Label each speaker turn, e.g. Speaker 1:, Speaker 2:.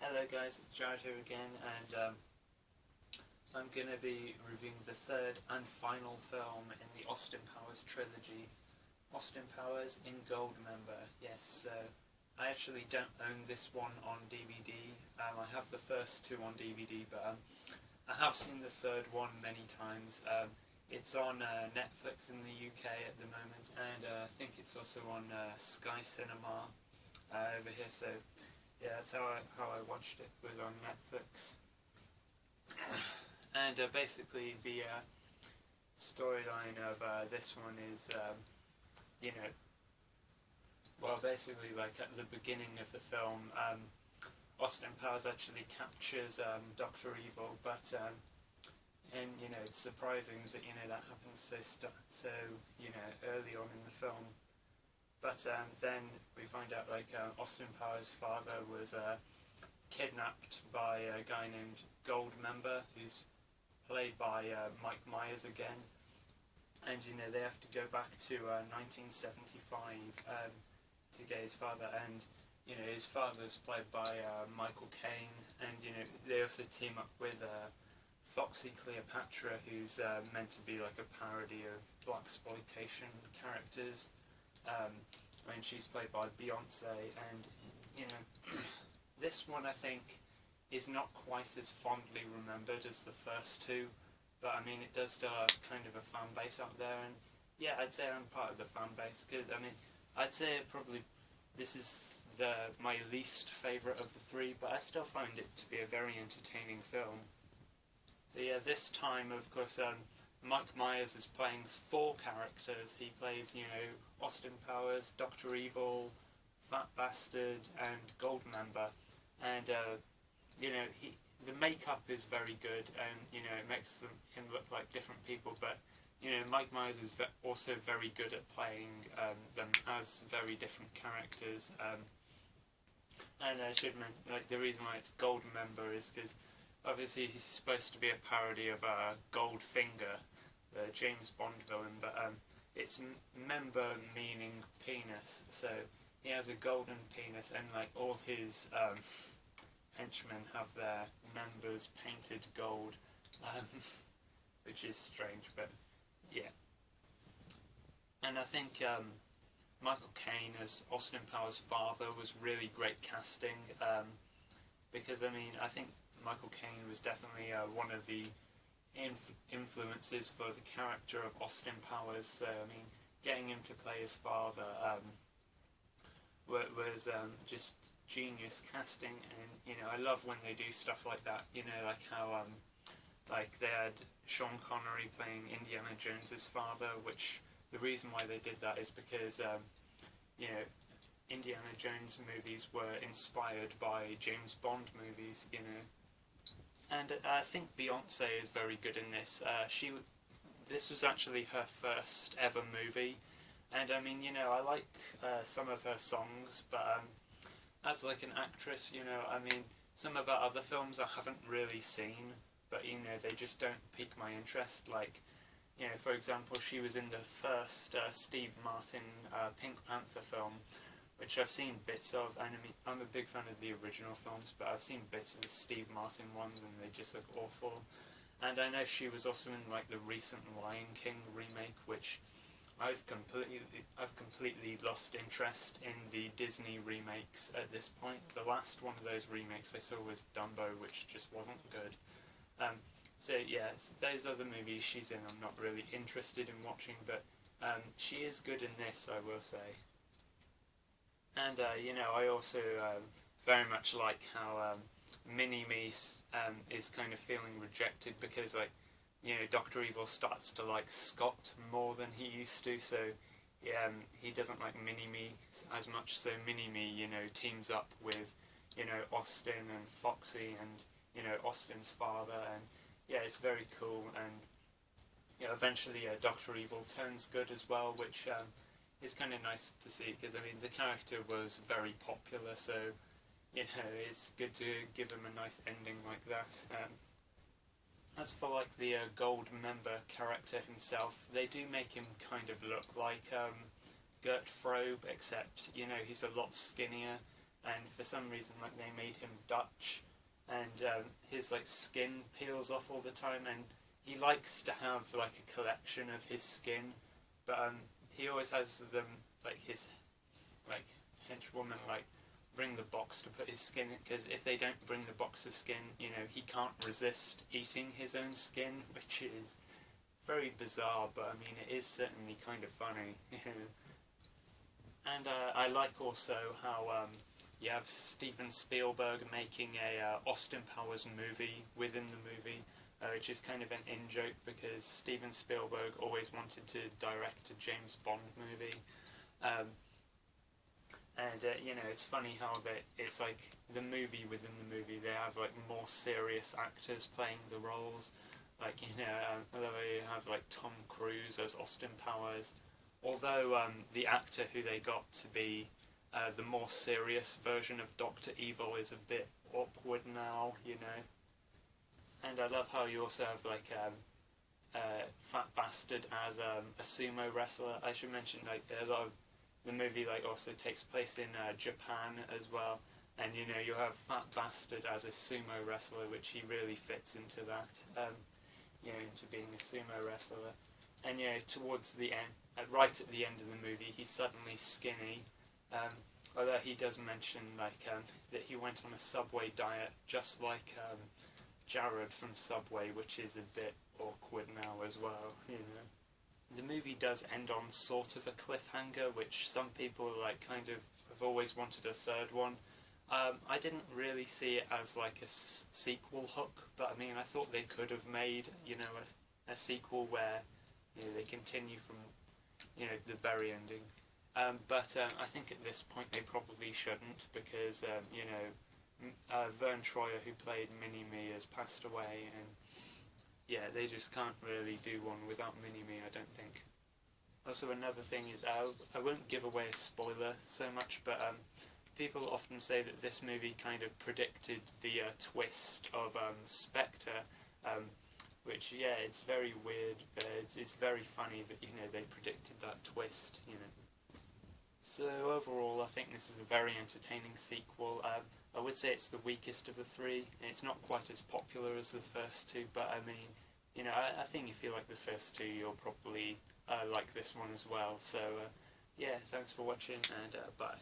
Speaker 1: Hello guys, it's Jared here again, and I'm going to be reviewing the third and final film in the Austin Powers trilogy, Austin Powers in Goldmember. Yes, so I actually don't own this one on DVD. I have the first two on DVD, but I have seen the third one many times. It's on Netflix in the UK at the moment, and I think it's also on Sky Cinema over here, so yeah, that's how I watched it, was on Netflix. And basically the storyline of this one is, basically like at the beginning of the film, Austin Powers actually captures Dr. Evil, but it's surprising that that happens so early on in the film. But then we find out Austin Powers' father was kidnapped by a guy named Goldmember, who's played by Mike Myers again. And they have to go back to 1975 to get his father. And his father's played by Michael Caine. And they also team up with Foxy Cleopatra, who's meant to be like a parody of blaxploitation characters. And she's played by Beyonce, and this one I think is not quite as fondly remembered as the first two, but I mean it does still have kind of a fan base out there, and yeah, I'd say I'm part of the fan base, because I'd say probably this is my least favourite of the three, but I still find it to be a very entertaining film. But yeah, this time of course Mike Myers is playing four characters. He plays, Austin Powers, Dr. Evil, Fat Bastard, and Goldmember. And, the makeup is very good, and, it makes him look like different people, but, Mike Myers is also very good at playing them as very different characters. And I should mention, the reason why it's Goldmember is because, obviously, he's supposed to be a parody of Goldfinger, the James Bond villain, but it's member meaning penis, so he has a golden penis, and all his henchmen have their members painted gold, which is strange, but yeah. And I think Michael Caine as Austin Powers' father was really great casting, because I think Michael Caine was definitely one of the influences for the character of Austin Powers, so getting him to play his father was just genius casting, and I love when they do stuff like that, like how they had Sean Connery playing Indiana Jones's father, which the reason why they did that is because Indiana Jones movies were inspired by James Bond movies, And I think Beyonce is very good in this. This was actually her first ever movie, and I like some of her songs, but as an actress, some of her other films I haven't really seen, but they just don't pique my interest. For example, she was in the first Steve Martin Pink Panther film, which I've seen bits of, and I'm a big fan of the original films, but I've seen bits of the Steve Martin ones, and they just look awful. And I know she was also in the recent Lion King remake, which I've completely lost interest in the Disney remakes at this point. The last one of those remakes I saw was Dumbo, which just wasn't good. So yeah, those other movies she's in I'm not really interested in watching, but she is good in this, I will say. And, I also very much like how Mini-Me is kind of feeling rejected because, Dr. Evil starts to like Scott more than he used to, so he doesn't like Mini-Me as much, so Mini-Me, teams up with, Austin and Foxy and, Austin's father, and, yeah, it's very cool, and, eventually Dr. Evil turns good as well, which it's kind of nice to see, because the character was very popular, so it's good to give him a nice ending like that. As for the Goldmember character himself, they do make him kind of look like Gert Frobe, except he's a lot skinnier, and for some reason, like, they made him Dutch, and his, like, skin peels off all the time, and he likes to have, like, a collection of his skin, but he always has them, like, his, like, henchwoman, like, bring the box to put his skin in, because if they don't bring the box of skin, you know, he can't resist eating his own skin, which is very bizarre, but I mean, it is certainly kind of funny. And I like also how you have Steven Spielberg making a Austin Powers movie within the movie, which is kind of an in-joke because Steven Spielberg always wanted to direct a James Bond movie. You know, it's funny how it's like the movie within the movie, they have like more serious actors playing the roles. Like, you know, they have like Tom Cruise as Austin Powers, although the actor who they got to be the more serious version of Dr. Evil is a bit awkward now, you know. And I love how you also have like Fat Bastard as a sumo wrestler. I should mention, like, a lot of the movie like also takes place in Japan as well, and you know, you have Fat Bastard as a sumo wrestler, which he really fits into that, you know, into being a sumo wrestler. And you know, towards the end, right at the end of the movie, he's suddenly skinny, although he does mention like that he went on a Subway diet, just like Jared from Subway, which is a bit awkward now as well, you know. The movie does end on sort of a cliffhanger, which some people like kind of have always wanted a third one. I didn't really see it as like a sequel hook, but I mean, I thought they could have made, you know, a sequel where, you know, they continue from, you know, the very ending. But I think at this point they probably shouldn't, because you know, Vern Troyer, who played Mini-Me, has passed away, and yeah, they just can't really do one without Mini-Me, I don't think. Also, another thing is, I won't give away a spoiler so much, but people often say that this movie kind of predicted the twist of Spectre, which, yeah, it's very weird, but it's very funny that, you know, they predicted that twist, you know. So overall, I think this is a very entertaining sequel. I would say it's the weakest of the three. It's not quite as popular as the first two, but I mean, you know, I think if you like the first two, you'll probably like this one as well. So, yeah, thanks for watching, and bye.